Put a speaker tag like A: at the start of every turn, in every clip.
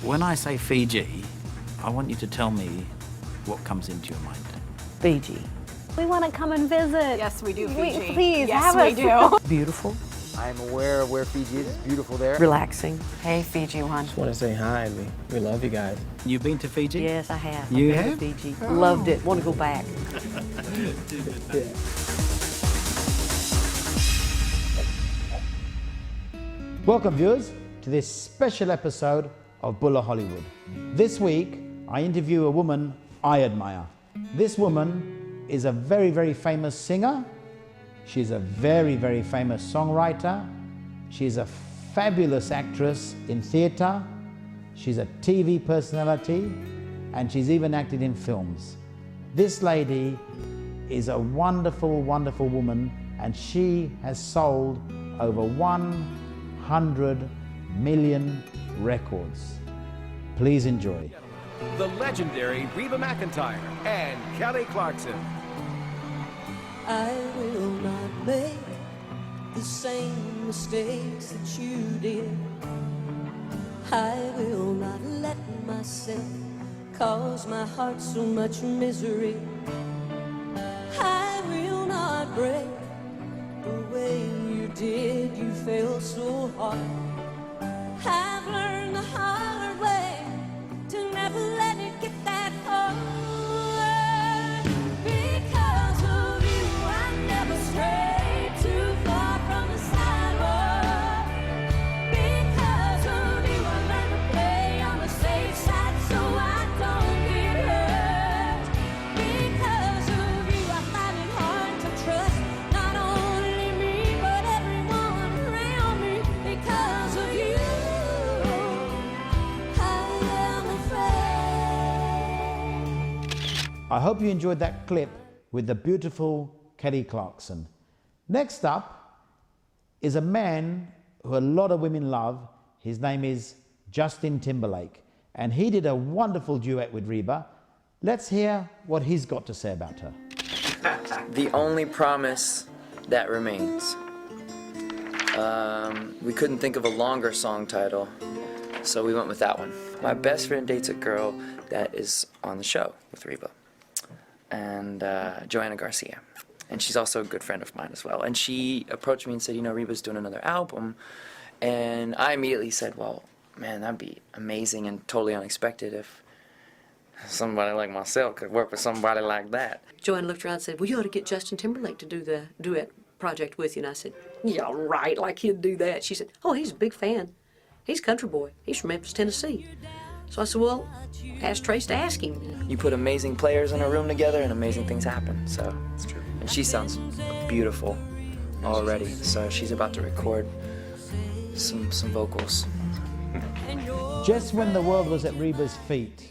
A: When I say Fiji, I want you to tell me what comes into your mind.
B: Fiji.
C: We want to come and visit.
D: Yes, we do, Fiji.
C: Please,
D: yes,
C: have
D: we
C: us.
D: do.
B: Beautiful.
E: I'm aware of where Fiji is. It's beautiful there.
B: Relaxing.
D: Hey, Fiji one.
F: Just want to say hi. We love you guys.
A: You've been to Fiji?
B: Yes, I have.
A: You
B: I've
A: have?
B: been to Fiji. Loved it. Want to go back.
G: Welcome, viewers, to this special episode of Bula Hollywood. This week, I interview a woman I admire. This woman is a very, very famous singer. She's a very, very famous songwriter. She's a fabulous actress in theatre. She's a TV personality, and she's even acted in films. This lady is a wonderful, wonderful woman, and she has sold over 100 million records. Please enjoy.
H: The legendary Reba McEntire and Kelly Clarkson.
I: I will not make the same mistakes that you did. I will not let myself cause my heart so much misery. I will not break the way you did. You fell so hard. I've learned the hard way to never let it get that far. Because of you, I never strayed too far from the sidewalk. Because of you, I learned to play on the safe side so I don't get hurt. Because of you, I find it hard to trust not only me but everyone around me. Because of you, I am afraid.
G: I hope you enjoyed that clip with the beautiful Kelly Clarkson. Next up is a man who a lot of women love. His name is Justin Timberlake, and he did a wonderful duet with Reba. Let's hear what he's got to say about her.
J: The only promise that remains. We couldn't think of a longer song title, so we went with that one. My best friend dates a girl that is on the show with Reba, and Joanna Garcia. And she's also a good friend of mine as well. And she approached me and said, you know, Reba's doing another album. And I immediately said, well, man, that'd be amazing and totally unexpected if somebody like myself could work with somebody like that.
B: Joanne looked around and said, well, you ought to get Justin Timberlake to do the duet project with you. And I said, yeah, right, like he'd do that. She said, oh, he's a big fan. He's a country boy. He's from Memphis, Tennessee. So I said, well, ask Trace to ask him.
J: You put amazing players in a room together and amazing things happen, so. It's true. And she sounds beautiful already, so she's about to record some vocals.
G: Just when the world was at Reba's feet,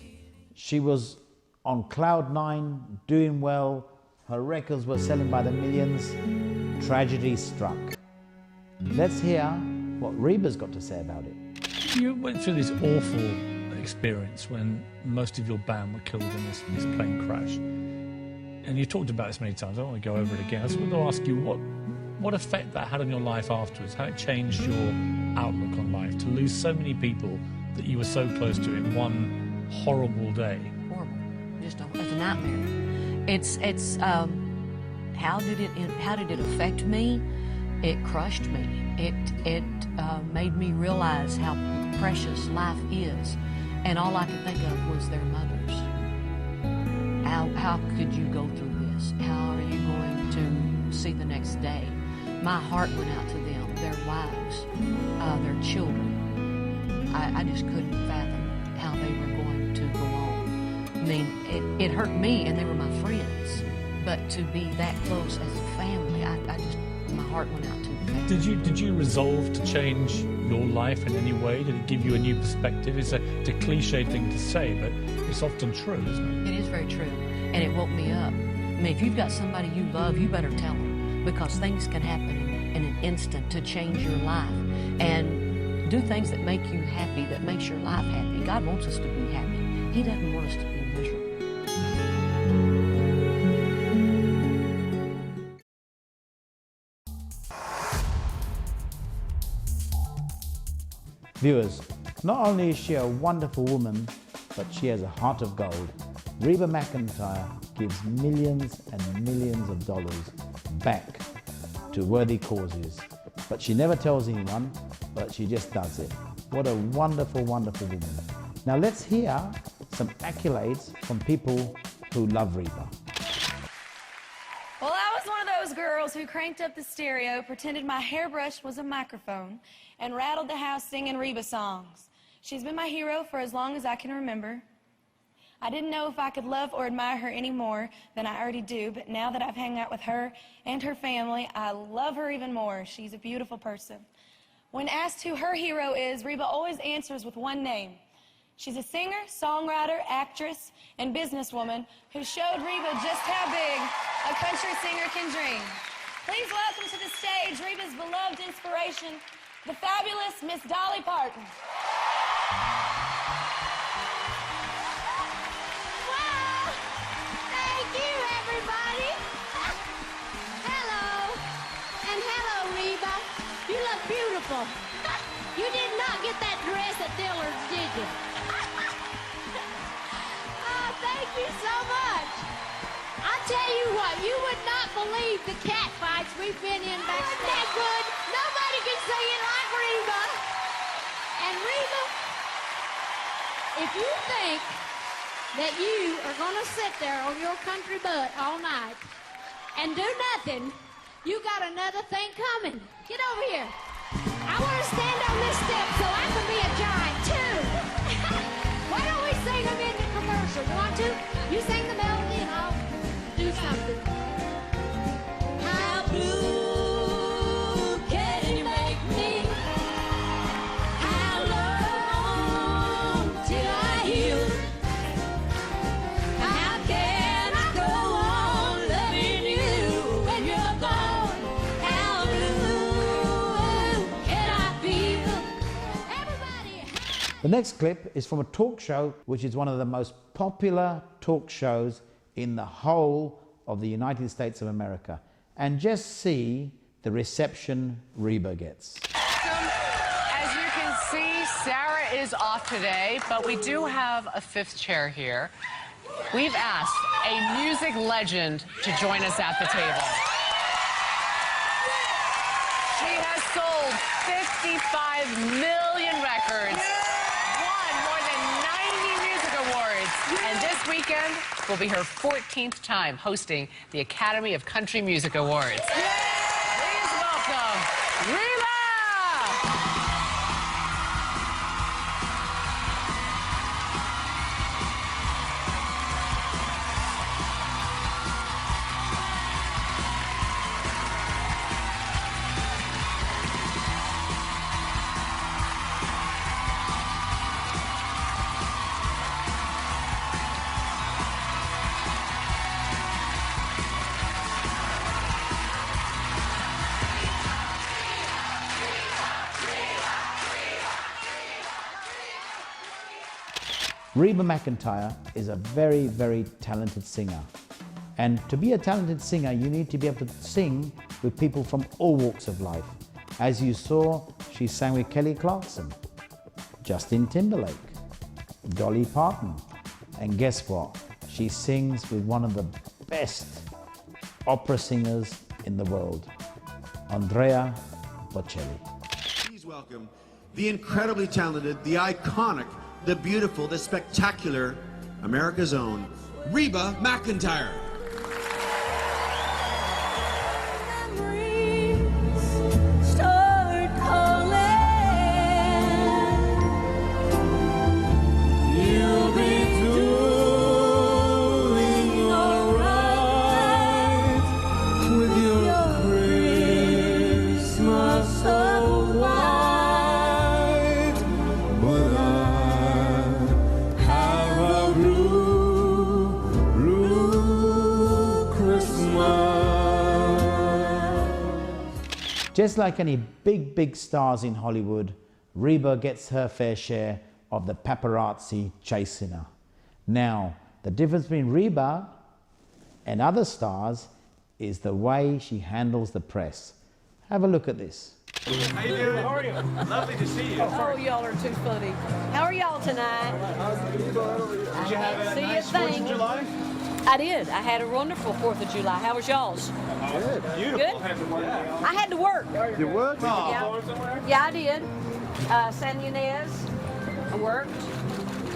G: she was on cloud nine, doing well, her records were selling by the millions. Tragedy struck. Let's hear what Reba's got to say about it.
K: You went through this awful experience when most of your band were killed in this plane crash. And you talked about this many times, I don't want to go over it again. I just want to ask you what effect that had on your life afterwards, how it changed your outlook on life, to lose so many people that you were so close to in one horrible day.
B: Horrible. Just it's a nightmare. It's how did it affect me? It crushed me. It made me realize how precious life is. And all I could think of was their mothers. How could you go through this? How are you going to see the next day? My heart went out to them, their wives, their children. I just couldn't fathom how they were going to go on. I mean, it hurt me, and they were my friends. But to be that close as a family, my heart went out to them.
K: Did you resolve to change your life in any way? Did it give you a new perspective? It's a cliche thing to say, but it's often true, isn't it?
B: It is very true, and it woke me up. I mean, if you've got somebody you love, you better tell them, because things can happen in an instant to change your life. And do things that make you happy, that makes your life happy. God wants us to be happy. He doesn't want us to be miserable.
G: Viewers, Not only is she a wonderful woman, but she has a heart of gold. Reba McEntire gives millions and millions of dollars back to worthy causes. But she never tells anyone, but she just does it. What a wonderful, wonderful woman. Now let's hear some accolades from people who love Reba.
L: Well, I was one of those girls who cranked up the stereo, pretended my hairbrush was a microphone, and rattled the house singing Reba songs. She's been my hero for as long as I can remember. I didn't know if I could love or admire her any more than I already do, but now that I've hung out with her and her family, I love her even more. She's a beautiful person. When asked who her hero is, Reba always answers with one name. She's a singer, songwriter, actress, and businesswoman who showed Reba just how big a country singer can dream. Please welcome to the stage Reba's beloved inspiration, the fabulous Miss Dolly Parton.
M: Thank you, everybody. Hello. And hello, Reba. You look beautiful. You did not get that dress at Dillard's, did you? Oh, thank you so much. I'll tell you what, you would not believe the cat fights we've been in back. Isn't that good? Nobody can sing it like Reba. And Reba, if you think that you are going to sit there on your country butt all night and do nothing, you got another thing coming. Get over here. I want to stand on this step so I can be a giant, too. Why don't we sing them in the commercial? You want to? You sing the melody and I'll do something. How blue can you make me? How long till I heal? How can I go on loving you when you're gone? How blue can I feel? Everybody.
G: The next clip is from a talk show which is one of the most popular talk shows in the whole of the United States of America. And just see the reception Reba gets.
N: As you can see, Sarah is off today, but we do have a fifth chair here. We've asked a music legend to join us at the table. She has sold 55 million records, won more than 90 music awards, and this weekend will be her 14th time hosting the Academy of Country Music Awards. Please welcome Reba!
G: Reba McEntire is a very, very talented singer. And to be a talented singer, you need to be able to sing with people from all walks of life. As you saw, she sang with Kelly Clarkson, Justin Timberlake, Dolly Parton, and guess what? She sings with one of the best opera singers in the world, Andrea Bocelli.
O: Please welcome the incredibly talented, the iconic, the beautiful, the spectacular, America's own, Reba McEntire.
M: Start calling. You'll be doing alright with your Christmas so white, but I have a blue, blue Christmas.
G: Just like any big, big stars in Hollywood, Reba gets her fair share of the paparazzi chasing her. Now, the difference between Reba and other stars is the way she handles the press. Have a look at this.
H: How you doing? How are you? Lovely to see you.
B: Oh, y'all are too funny. How are y'all tonight?
H: Did you have a nice 4th of July?
B: I did. I had a wonderful 4th of July. How was y'all's?
H: Good. Beautiful.
B: Good? I had to work.
H: You worked?
B: Yeah, I did. San Ynez, I worked.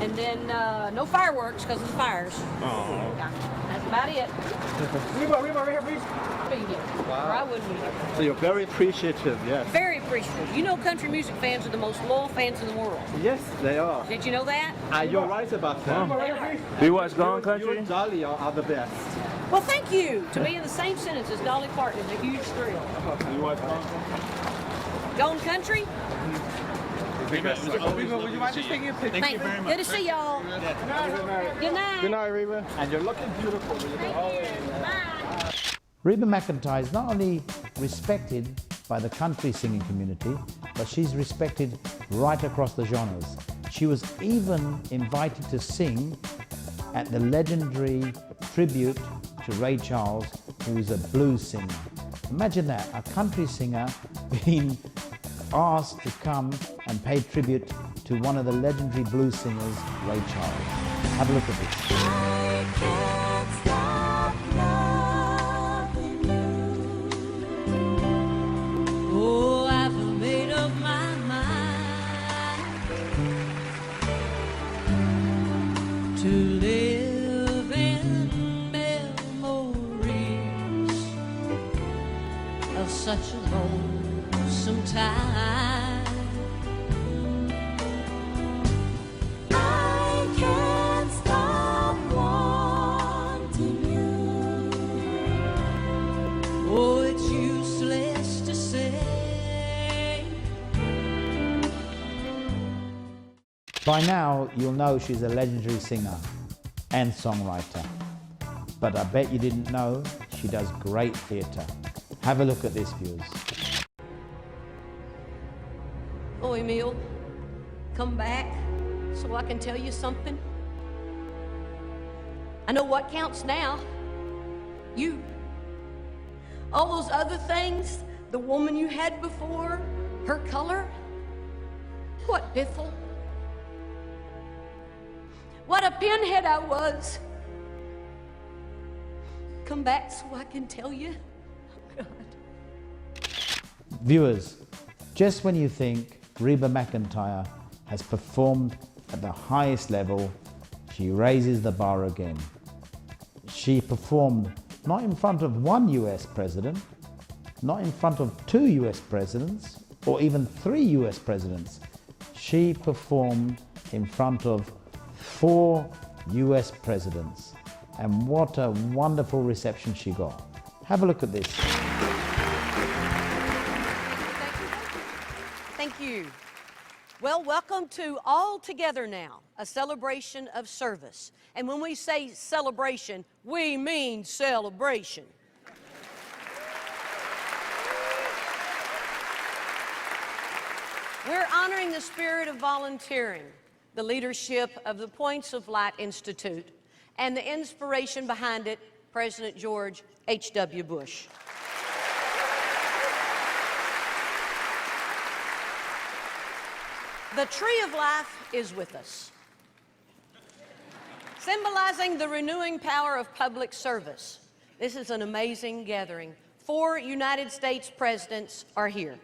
B: And then no fireworks because of the fires.
H: Oh.
B: Yeah, that's about it.
H: Reba, right here, please.
B: Be here. Or I wouldn't be here.
F: So you're very appreciative, yes.
B: Very appreciative. You know country music fans are the most loyal fans in the world.
F: Yes, they are.
B: Did you know that?
F: You're right about that.
K: Do you watch Gone Country?
F: You and Dolly are the best.
B: Well, thank you. To be in the same sentence as Dolly Parton is a huge thrill.
F: You watch Gone Country?
B: Gone Country?
H: Reba, would you mind just taking a picture?
B: Thank you very much. Good to see y'all. Good night.
F: Good night, Reba. And you're looking beautiful.
G: Reba McEntire is not only respected by the country singing community, but she's respected right across the genres. She was even invited to sing at the legendary tribute to Ray Charles, who's a blues singer. Imagine that, a country singer being asked to come and pay tribute to one of the legendary blues singers, Ray Charles. Have a look at this.
I: I can't stop loving you. Oh, I've made up my mind to live in memories of such a lonesome time. I can't stop wanting you. Oh, it's useless to say.
G: By now, you'll know she's a legendary singer and songwriter. But I bet you didn't know she does great theatre. Have a look at this, viewers.
B: Oh, Emil, come back so I can tell you something. I know what counts now. You. All those other things, the woman you had before, her color. What biffle? What a pinhead I was. Come back so I can tell you. Oh, God.
G: Viewers, just when you think Reba McEntire has performed at the highest level, she raises the bar again. She performed not in front of one US president, not in front of 2 US presidents, or even 3 US presidents. She performed in front of 4 US presidents. And what a wonderful reception she got. Have a look at this.
B: Thank you. Well, welcome to All Together Now, a celebration of service. And when we say celebration, we mean celebration. We're honoring the spirit of volunteering, the leadership of the Points of Light Institute, and the inspiration behind it, President George H.W. Bush. The tree of life is with us, symbolizing the renewing power of public service. This is an amazing gathering. 4 United States presidents are here.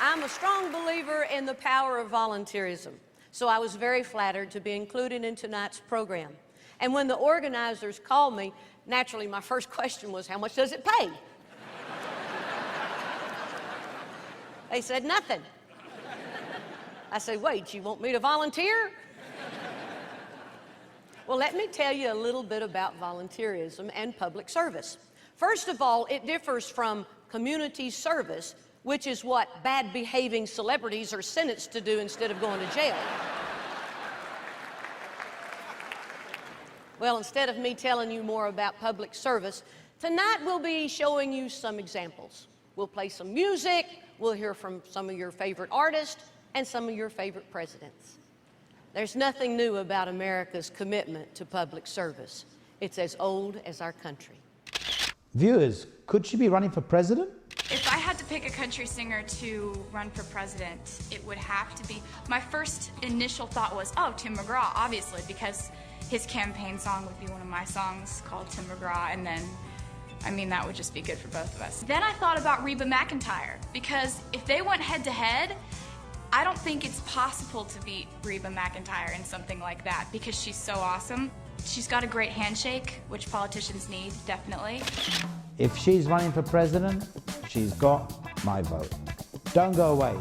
B: I'm a strong believer in the power of volunteerism, so I was very flattered to be included in tonight's program. And when the organizers called me, naturally my first question was, how much does it pay? They said, nothing. I said, wait, you want me to volunteer? Well, let me tell you a little bit about volunteerism and public service. First of all, it differs from community service, which is what bad behaving celebrities are sentenced to do instead of going to jail. Well, instead of me telling you more about public service, tonight we'll be showing you some examples. We'll play some music, we'll hear from some of your favorite artists, and some of your favorite presidents. There's nothing new about America's commitment to public service. It's as old as our country.
G: Viewers, could she be running for president?
P: If I had to pick a country singer to run for president, it would have to be, my first initial thought was, oh, Tim McGraw, obviously, because his campaign song would be one of my songs called Tim McGraw, and then, I mean, that would just be good for both of us. Then I thought about Reba McEntire, because if they went head to head, I don't think it's possible to beat Reba McEntire in something like that, because she's so awesome. She's got a great handshake, which politicians need, definitely.
G: If she's running for president, she's got my vote. Don't go away.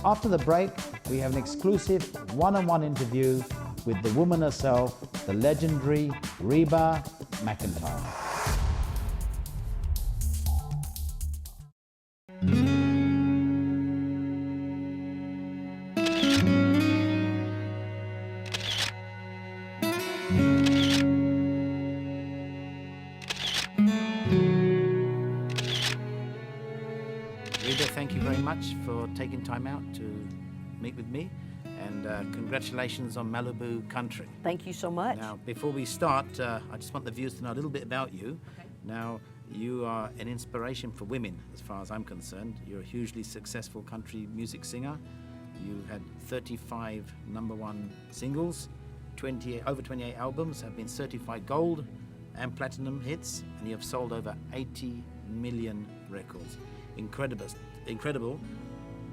G: After the break, we have an exclusive one-on-one interview with the woman herself, the legendary Reba McEntire.
A: Reba, thank you very much for taking time out to meet with me, and congratulations on Malibu Country.
B: Thank you so much.
A: Now, before we start, I just want the viewers to know a little bit about you.
B: Okay.
A: Now, you are an inspiration for women, as far as I'm concerned. You're a hugely successful country music singer. You had 35 #1 singles, over 28 albums, have been certified gold and platinum hits, and you have sold over 80 million records. Incredible.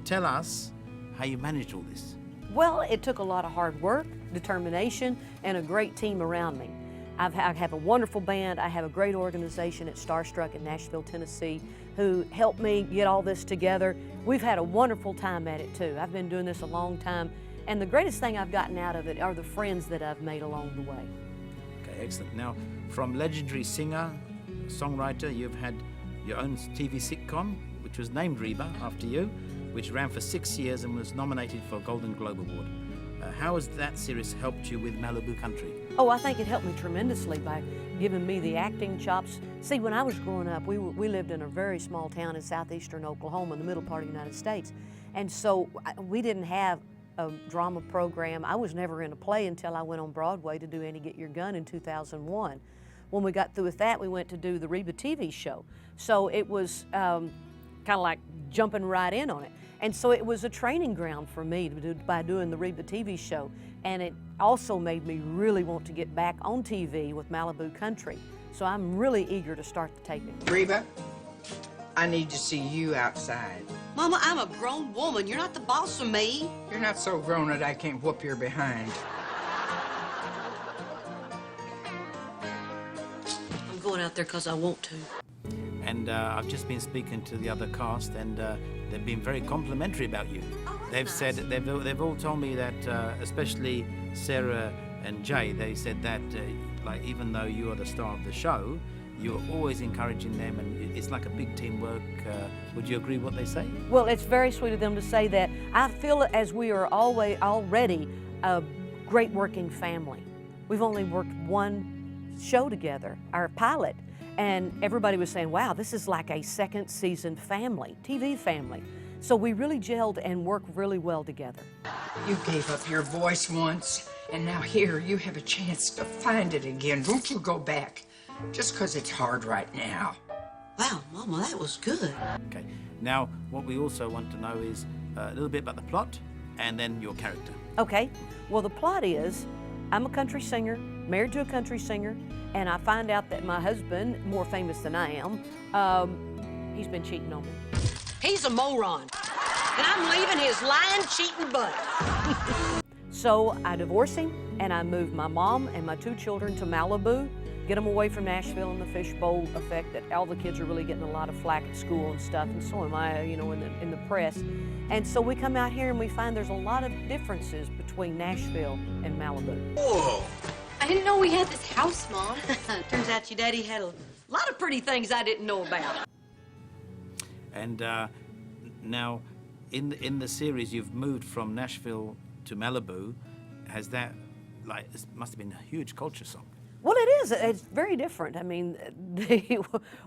A: Tell us how you managed all this.
B: Well, it took a lot of hard work, determination, and a great team around me. I have a wonderful band. I have a great organization at Starstruck in Nashville, Tennessee, who helped me get all this together. We've had a wonderful time at it too. I've been doing this a long time, and the greatest thing I've gotten out of it are the friends that I've made along the way.
A: Okay, excellent. Now, from legendary singer, songwriter, you've had your own TV sitcom, which was named Reba after you, which ran for 6 years and was nominated for a Golden Globe Award. How has that series helped you with Malibu Country?
B: Oh, I think it helped me tremendously by giving me the acting chops. See, when I was growing up, we lived in a very small town in southeastern Oklahoma, in the middle part of the United States. And so we didn't have a drama program. I was never in a play until I went on Broadway to do Annie Get Your Gun in 2001. When we got through with that, we went to do the Reba TV show. So it was kind of like jumping right in on it. And so it was a training ground for me by doing the Reba TV show. And it also made me really want to get back on TV with Malibu Country. So I'm really eager to start the taping.
Q: Reba, I need to see you outside.
R: Mama, I'm a grown woman. You're not the boss of me.
Q: You're not so grown that I can't whoop your behind.
R: I'm going out there because I want to.
A: And I've just been speaking to the other cast, and they've been very complimentary about you. They've said, they've all told me that, especially Sarah and Jay, they said that like, even though you are the star of the show, you're always encouraging them, and it's like a big teamwork. Would you agree with what they say?
B: Well, it's very sweet of them to say that. I feel as we are already a great working family. We've only worked one show together, our pilot, and everybody was saying, wow, this is like a second season family, TV family. So we really gelled and worked really well together.
Q: You gave up your voice once, and now here you have a chance to find it again. Won't you go back? Just because it's hard right now.
R: Wow, Mama, that was good.
A: Okay. Now, what we also want to know is a little bit about the plot and then your character.
B: Okay. Well, the plot is I'm a country singer, married to a country singer, and I find out that my husband, more famous than I am, he's been cheating on me.
R: He's a moron, and I'm leaving his lying, cheating butt.
B: So I divorce him, and I move my mom and my 2 children to Malibu, get them away from Nashville and the fishbowl effect that all the kids are really getting a lot of flack at school and stuff, and so am I, you know, in the press. And so we come out here and we find there's a lot of differences between Nashville and Malibu.
R: Whoa! I didn't know we had this house, Mom. Turns out your daddy had a lot of pretty things I didn't know about.
A: And now, in the series, you've moved from Nashville to Malibu. Has that, like, it must have been a huge culture shock?
B: Well, it is. It's very different. I mean,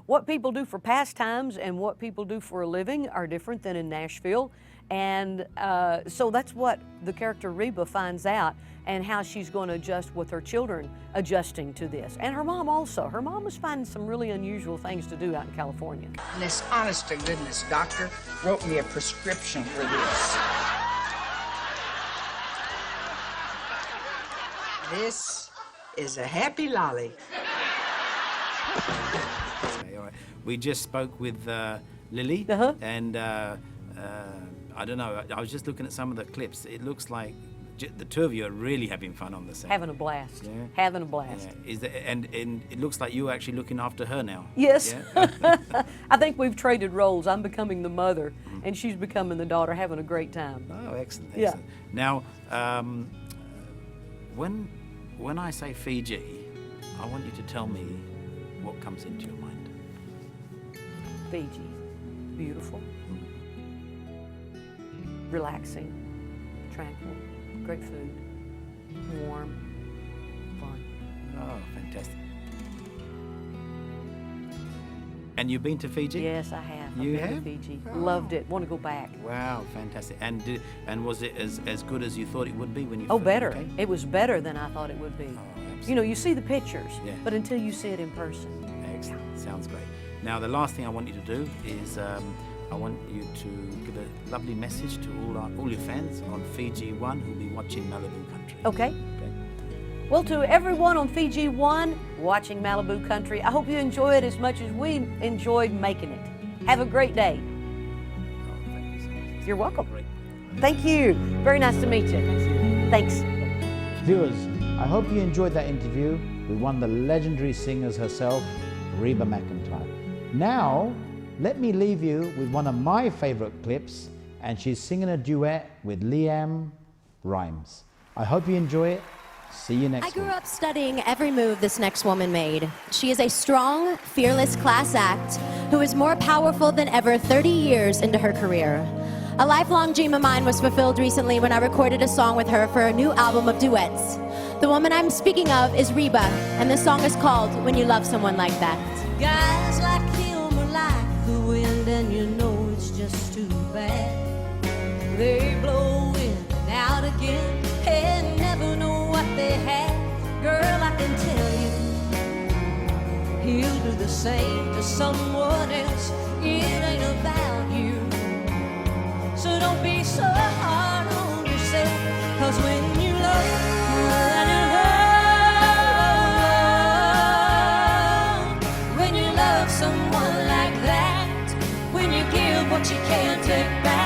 B: what people do for pastimes and what people do for a living are different than in Nashville.
S: And so that's what the character Reba finds out, and how she's going to adjust with her children adjusting to this. And her mom also. Her mom was finding some really unusual things to do out in California.
Q: And this honest to goodness doctor wrote me a prescription for this. This is a happy lolly.
A: Okay, all right. We just spoke with Lily, and I don't know, I was just looking at some of the clips. It looks like the two of you are really having fun on the set.
S: Having a blast.
A: Yeah.
S: Having a blast.
A: Yeah. Is that, and it looks like you're actually looking after her now.
S: Yes.
A: Yeah?
S: I think we've traded roles. I'm becoming the mother, and she's becoming the daughter, having a great time.
A: Oh, excellent.
S: Yeah.
A: Excellent. Now, when I say Fiji, I want you to tell me what comes into your mind.
S: Fiji. Beautiful. Relaxing. Tranquil. Great food. Warm. Fun.
A: Oh, fantastic. And you've been to Fiji?
S: Yes, I have.
A: You
S: I've been
A: have?
S: to Fiji.
A: Oh.
S: Loved it. Want to go back.
A: Wow, fantastic. And was it as good as you thought it would be when you
S: Oh,
A: first
S: better.
A: came?
S: It was better than I thought it would be. You know, you see the pictures,
A: Yeah.
S: but until you see it in person.
A: Excellent. Sounds great. Now, the last thing I want you to do is I want you to give a lovely message to all your fans on Fiji One who'll be watching Malibu Country.
S: Okay. Well, to everyone on Fiji One watching Malibu Country, I hope you enjoy it as much as we enjoyed making it. Have a great day. You're welcome. Thank you. Very nice to meet you. Thanks.
G: Viewers, I hope you enjoyed that interview with one of the legendary singers herself, Reba McEntire. Now, let me leave you with one of my favorite clips, and she's singing a duet with Liam Rhymes. I hope you enjoy it. See you next
T: I grew
G: week.
T: up studying every move this next woman made. She is a strong, fearless class act who is more powerful than ever 30 years into her career. A lifelong dream of mine was fulfilled recently when I recorded a song with her for a new album of duets. The woman I'm speaking of is Reba, and the song is called When You Love Someone Like That.
I: Guys like him are like the wind, and you know it's just too bad. They blow in and out again and never know what they had. Girl, I can tell you, he'll do the same to someone else. It ain't about you. So don't be so hard on yourself, 'cause when you love, when you love someone like that, when you give what you can't take back,